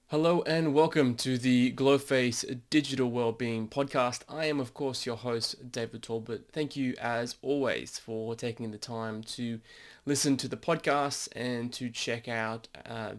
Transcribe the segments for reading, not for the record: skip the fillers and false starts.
Hello and welcome to the Glowface Digital Wellbeing podcast. I am, of course, your host, David Talbot. Thank you, as always, for taking the time to listen to the podcast and to check out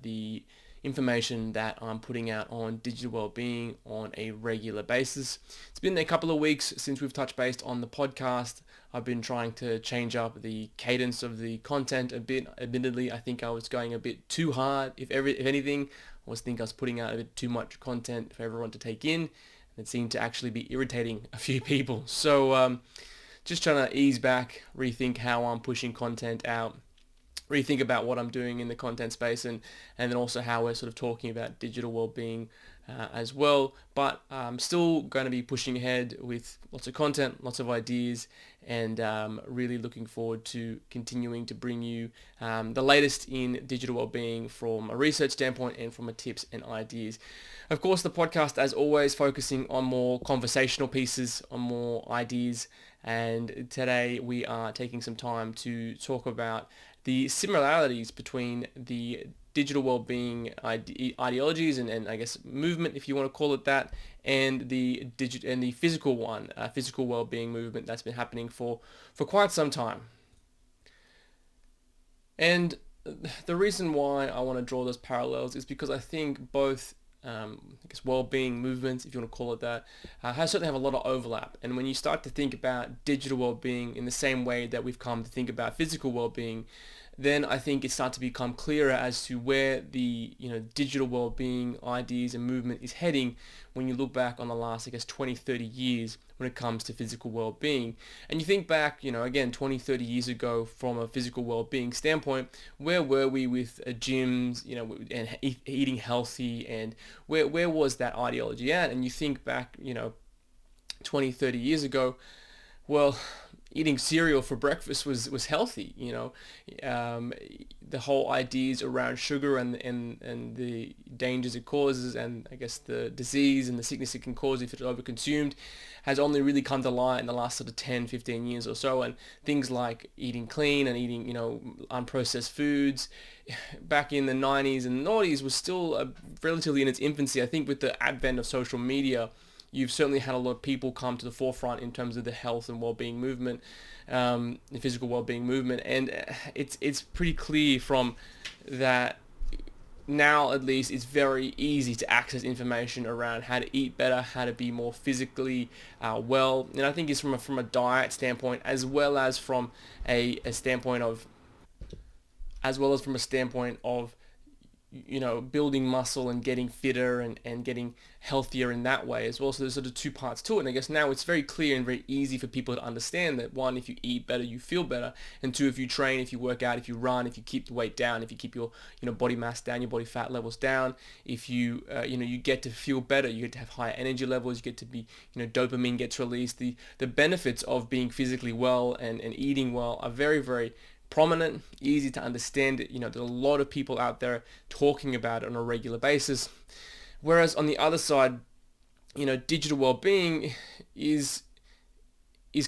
the information that I'm putting out on digital wellbeing on a regular basis. It's been a couple of weeks since we've touched base on the podcast. I've been trying to change up the cadence of the content a bit. Admittedly, I think I was going a bit too hard. If anything, I was putting out a bit too much content for everyone to take in, and it seemed to actually be irritating a few people. So just trying to ease back, rethink how I'm pushing content out, rethink about what I'm doing in the content space, and then also how we're sort of talking about digital well-being as well. But I'm still going to be pushing ahead with lots of content, lots of ideas, and really looking forward to continuing to bring you the latest in digital well-being from a research standpoint and from a tips and ideas. Of course, the podcast, as always, focusing on more conversational pieces, on more ideas, and today we are taking some time to talk about the similarities between the digital well-being ideologies and I guess movement, if you want to call it that, and the physical one, physical well-being movement that's been happening for quite some time. And the reason why I want to draw those parallels is because I think both I guess well-being movements, if you want to call it that, certainly have a lot of overlap. And when you start to think about digital well-being in the same way that we've come to think about physical well-being, then I think it starts to become clearer as to where the digital well-being ideas and movement is heading when you look back on the last, I guess, 20, 30 years when it comes to physical well-being. And you think back, again, 20, 30 years ago from a physical well-being standpoint, where were we with gyms, and eating healthy, and where was that ideology at? And you think back, 20, 30 years ago, well, eating cereal for breakfast was healthy. The whole ideas around sugar and the dangers it causes, and I guess the disease and the sickness it can cause if it's overconsumed, has only really come to light in the last sort of 10, 15 years or so. And things like eating clean and eating, unprocessed foods back in the 90s and noughties was still relatively in its infancy. I think with the advent of social media, you've certainly had a lot of people come to the forefront in terms of the health and well-being movement, the physical well-being movement, and it's pretty clear from that now, at least, it's very easy to access information around how to eat better, how to be more physically well, and I think it's from a diet standpoint as well as from a standpoint of building muscle and getting fitter and getting healthier in that way as well. So there's sort of two parts to it. And I guess now it's very clear and very easy for people to understand that, one, if you eat better, you feel better. And two, if you train, if you work out, if you run, if you keep the weight down, if you keep your, body mass down, your body fat levels down, if you, you get to feel better, you get to have higher energy levels, you get to be, dopamine gets released. The benefits of being physically well and eating well are very, very prominent, easy to understand it. There's a lot of people out there talking about it on a regular basis. Whereas on the other side, digital well-being is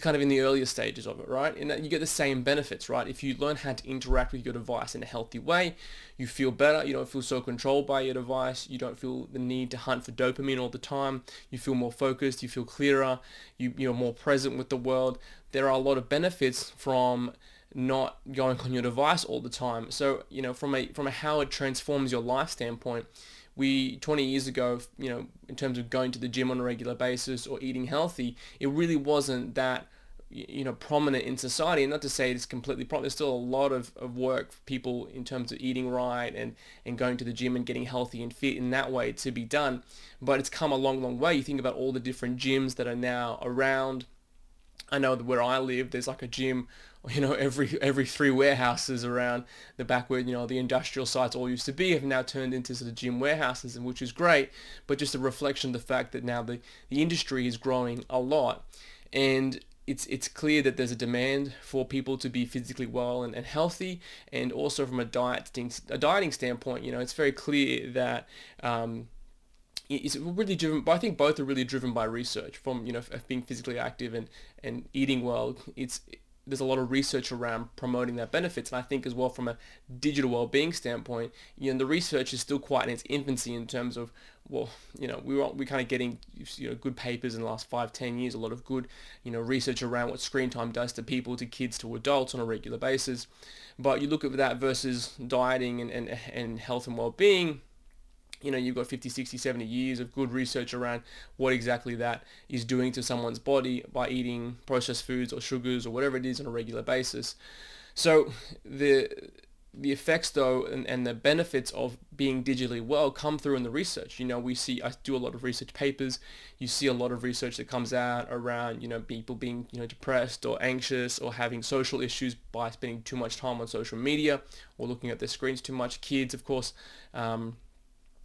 kind of in the earlier stages of it, right? And you get the same benefits, right? If you learn how to interact with your device in a healthy way, you feel better. You don't feel so controlled by your device. You don't feel the need to hunt for dopamine all the time. You feel more focused. You feel clearer. You're more present with the world. There are a lot of benefits from not going on your device all the time. So, from a how it transforms your life standpoint, we 20 years ago, in terms of going to the gym on a regular basis or eating healthy, it really wasn't that prominent in society. And not to say it's completely prominent, there's still a lot of work for people in terms of eating right and going to the gym and getting healthy and fit in that way to be done. But it's come a long, long way. You think about all the different gyms that are now around. I know that where I live, there's like a gym, every three warehouses around the back where, the industrial sites all used to be have now turned into sort of gym warehouses, and which is great, but just a reflection of the fact that now the industry is growing a lot, and it's clear that there's a demand for people to be physically well and healthy, and also from a dieting standpoint, it's very clear that it's really driven, but I think both are really driven by research from, of being physically active and eating well. there's a lot of research around promoting their benefits. And I think as well from a digital well-being standpoint, the research is still quite in its infancy in terms of, well, we're kind of getting, good papers in the last 5-10 years, a lot of good, research around what screen time does to people, to kids, to adults on a regular basis. But you look at that versus dieting and health and well-being, you've got 50, 60, 70 years of good research around what exactly that is doing to someone's body by eating processed foods or sugars or whatever it is on a regular basis. So the effects though and the benefits of being digitally well come through in the research. I do a lot of research papers. You see a lot of research that comes out around, people being, depressed or anxious or having social issues by spending too much time on social media or looking at their screens too much. Kids, of course,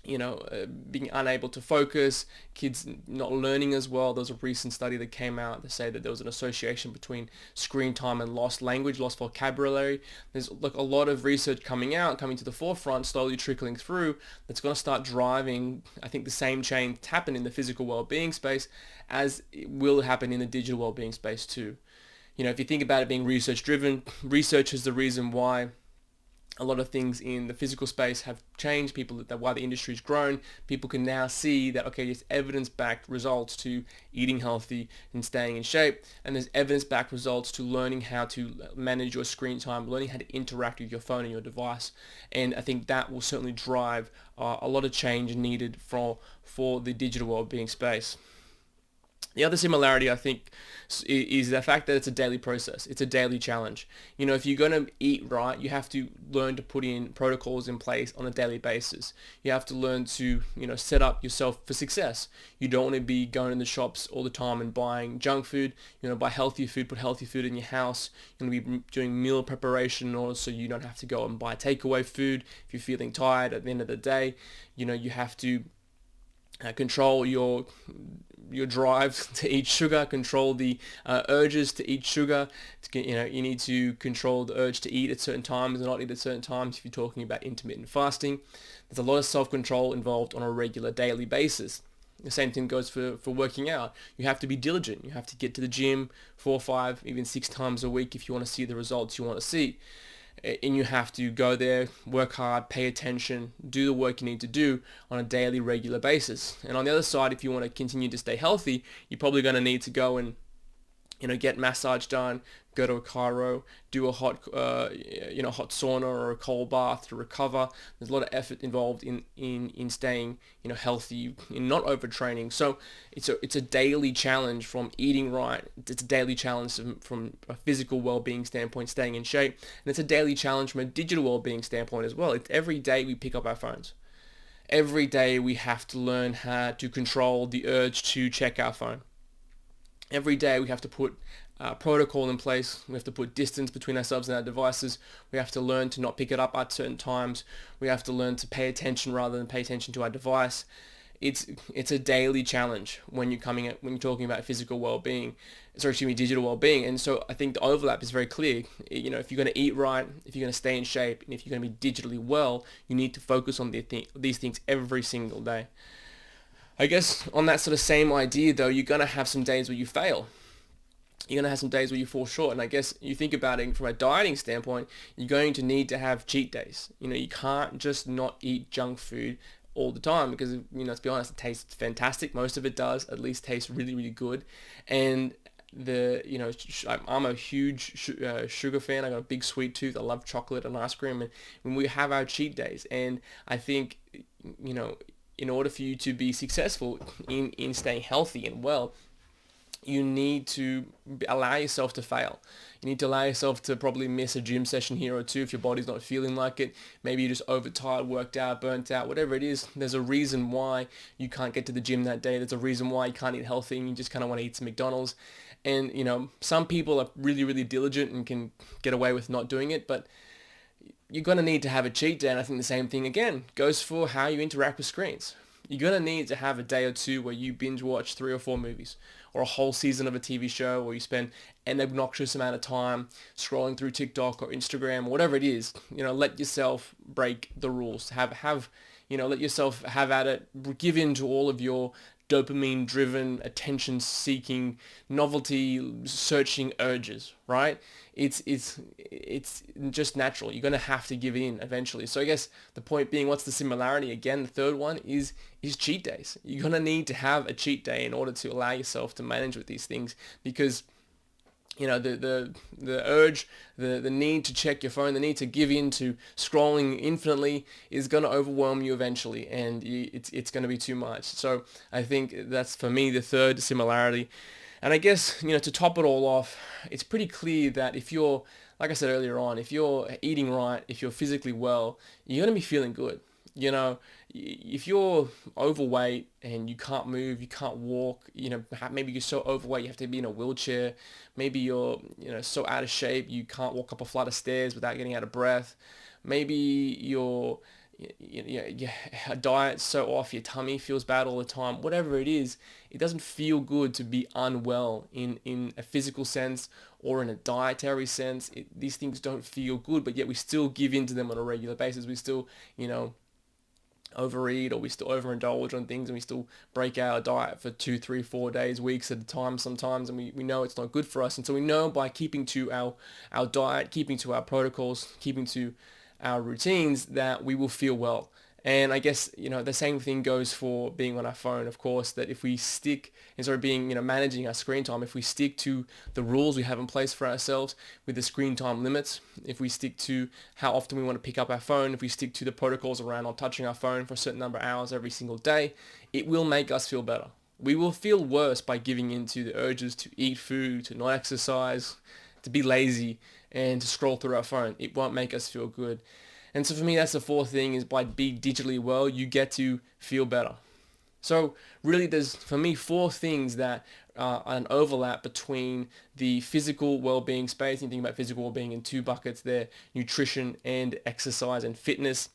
being unable to focus, kids not learning as well. There was a recent study that came out that said that there was an association between screen time and lost language, lost vocabulary. There's a lot of research coming to the forefront, slowly trickling through, that's going to start driving, I think, the same change to happen in the physical well-being space as it will happen in the digital well-being space too. If you think about it being research driven, research is the reason why a lot of things in the physical space have changed. Why the industry's grown. People can now see that, okay, there's evidence-backed results to eating healthy and staying in shape, and there's evidence-backed results to learning how to manage your screen time, learning how to interact with your phone and your device. And I think that will certainly drive a lot of change needed for the digital well-being space. The other similarity, I think, is the fact that it's a daily process. It's a daily challenge. If you're going to eat right, you have to learn to put in protocols in place on a daily basis. You have to learn to, set up yourself for success. You don't want to be going in the shops all the time and buying junk food. Buy healthy food, put healthy food in your house. You're going to be doing meal preparation so you don't have to go and buy takeaway food if you're feeling tired at the end of the day. You have to control your drives to eat sugar, control the urges to eat sugar. You need to control the urge to eat at certain times and not eat at certain times if you're talking about intermittent fasting. There's a lot of self-control involved on a regular daily basis. The same thing goes for working out. You have to be diligent. You have to get to the gym 4, 5, even 6 times a week if you want to see the results you want to see. And you have to go there, work hard, pay attention, do the work you need to do on a daily, regular basis. And on the other side, if you want to continue to stay healthy, you're probably going to need to go and get massage done, go to a chiro, do a hot sauna or a cold bath to recover. There's a lot of effort involved in staying, healthy, in not overtraining. So it's a daily challenge from eating right. It's a daily challenge from a physical well-being standpoint, staying in shape, and it's a daily challenge from a digital well-being standpoint as well. It's every day we pick up our phones. Every day we have to learn how to control the urge to check our phone. Every day we have to put protocol in place. We have to put distance between ourselves and our devices. We have to learn to not pick it up at certain times. We have to learn to pay attention rather than pay attention to our device. It's a daily challenge when you're talking about physical well-being, digital well-being. And so I think the overlap is very clear. If you're going to eat right, if you're going to stay in shape, and if you're going to be digitally well, you need to focus on these things every single day. I guess on that sort of same idea though, you're going to have some days where you fail. You're going to have some days where you fall short. And I guess you think about it from a dieting standpoint, you're going to need to have cheat days. You can't just not eat junk food all the time because, let's be honest, it tastes fantastic. Most of it does at least taste really, really good. And I'm a huge sugar fan. I got a big sweet tooth. I love chocolate and ice cream. And when we have our cheat days, and I think, in order for you to be successful in staying healthy and well, you need to allow yourself to fail. You need to allow yourself to probably miss a gym session here or two if your body's not feeling like it. Maybe you're just overtired, worked out, burnt out, whatever it is. There's a reason why you can't get to the gym that day. There's a reason why you can't eat healthy and you just kind of want to eat some McDonald's. And, some people are really, really diligent and can get away with not doing it, but you're going to need to have a cheat day. And I think the same thing, again, goes for how you interact with screens. You're going to need to have a day or two where you binge watch 3 or 4 movies or a whole season of a TV show, or you spend an obnoxious amount of time scrolling through TikTok or Instagram or whatever it is. Let yourself break the rules. Let yourself have at it. Give in to all of your dopamine driven, attention seeking, novelty searching urges, right? It's just natural. You're going to have to give in eventually. So I guess the point being, what's the similarity? Again, the third one is cheat days. You're going to need to have a cheat day in order to allow yourself to manage with these things, because the urge, the need to check your phone, the need to give in to scrolling infinitely is going to overwhelm you eventually, and it's going to be too much. So I think that's, for me, the third similarity. And I guess, to top it all off, it's pretty clear that if you're, like I said earlier on, if you're eating right, if you're physically well, you're going to be feeling good. If you're overweight and you can't move, you can't walk, maybe you're so overweight you have to be in a wheelchair. Maybe you're, so out of shape you can't walk up a flight of stairs without getting out of breath. Maybe your diet's so off, your tummy feels bad all the time. Whatever it is, it doesn't feel good to be unwell in a physical sense or in a dietary sense. These things don't feel good, but yet we still give in to them on a regular basis. We still, overeat, or we still overindulge on things, and we still break our diet for 2, 3, 4 days, weeks at a time sometimes, and we know it's not good for us. And so we know by keeping to our diet, keeping to our protocols, keeping to our routines, that we will feel well. And I guess, the same thing goes for being on our phone, of course, that if we stick, instead of being, managing our screen time, if we stick to the rules we have in place for ourselves with the screen time limits, if we stick to how often we want to pick up our phone, if we stick to the protocols around not touching our phone for a certain number of hours every single day, it will make us feel better. We will feel worse by giving into the urges to eat food, to not exercise, to be lazy, and to scroll through our phone. It won't make us feel good. And so for me, that's the fourth thing, is by being digitally well, you get to feel better. So really there's, for me, four things that are an overlap between the physical well-being space. You think about physical well-being in two buckets there: nutrition and exercise and fitness,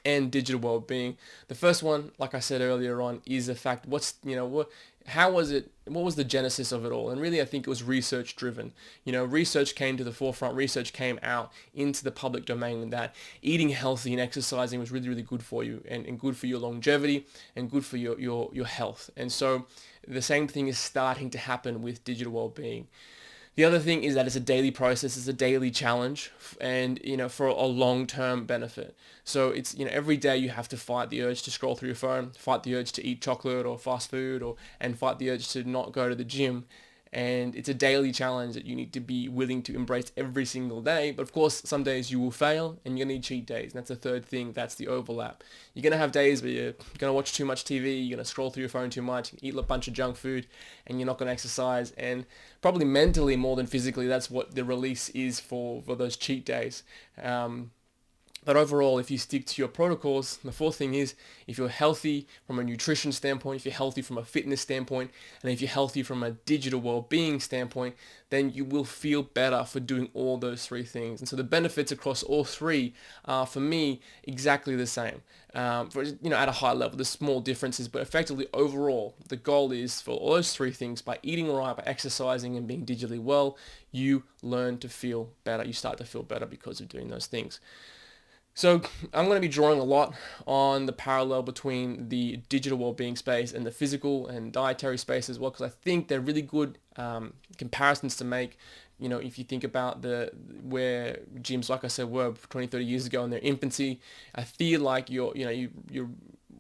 and digital well-being. The first one, like I said earlier on, is the fact, what was the genesis of it all? And really, I think it was research driven. Research came to the forefront, research came out into the public domain that eating healthy and exercising was really, really good for you, and good for your longevity, and good for your health. And so the same thing is starting to happen with digital well-being. The other thing is that it's a daily process, it's a daily challenge, and for a long-term benefit. So it's every day you have to fight the urge to scroll through your phone, fight the urge to eat chocolate or fast food, and fight the urge to not go to the gym. And it's a daily challenge that you need to be willing to embrace every single day. But of course, some days you will fail, and you're going to need cheat days. And that's the third thing. That's the overlap. You're going to have days where you're going to watch too much TV, you're going to scroll through your phone too much, eat a bunch of junk food, and you're not going to exercise. And probably mentally more than physically, that's what the release is for those cheat days. But overall, if you stick to your protocols, the fourth thing is, if you're healthy from a nutrition standpoint, if you're healthy from a fitness standpoint, and if you're healthy from a digital well-being standpoint, then you will feel better for doing all those three things. And so the benefits across all three are, for me, exactly the same. At a high level, there's small differences, but effectively overall, the goal is for all those three things: by eating right, by exercising, and being digitally well, you learn to feel better. You start to feel better because of doing those things. So I'm going to be drawing a lot on the parallel between the digital well-being space and the physical and dietary space as well, because I think they're really good comparisons to make. If you think about where gyms, like I said, were 20, 30 years ago in their infancy, I feel like you're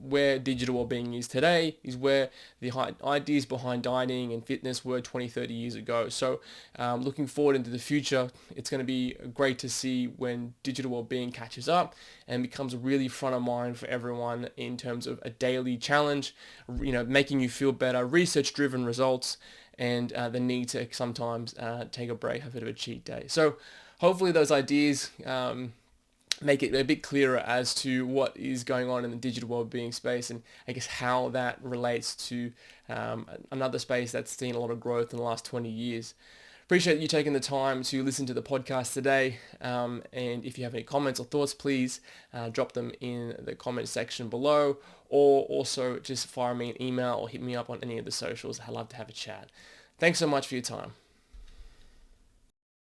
where digital well-being is today is where the ideas behind dieting and fitness were 20, 30 years ago. So looking forward into the future, it's going to be great to see when digital well-being catches up and becomes really front of mind for everyone in terms of a daily challenge, making you feel better, research-driven results, and the need to sometimes take a break, have a bit of a cheat day. So hopefully those ideas make it a bit clearer as to what is going on in the digital well-being space, and I guess how that relates to another space that's seen a lot of growth in the last 20 years. Appreciate you taking the time to listen to the podcast today, and if you have any comments or thoughts, please drop them in the comment section below, or also just fire me an email or hit me up on any of the socials. I'd love to have a chat. Thanks so much for your time.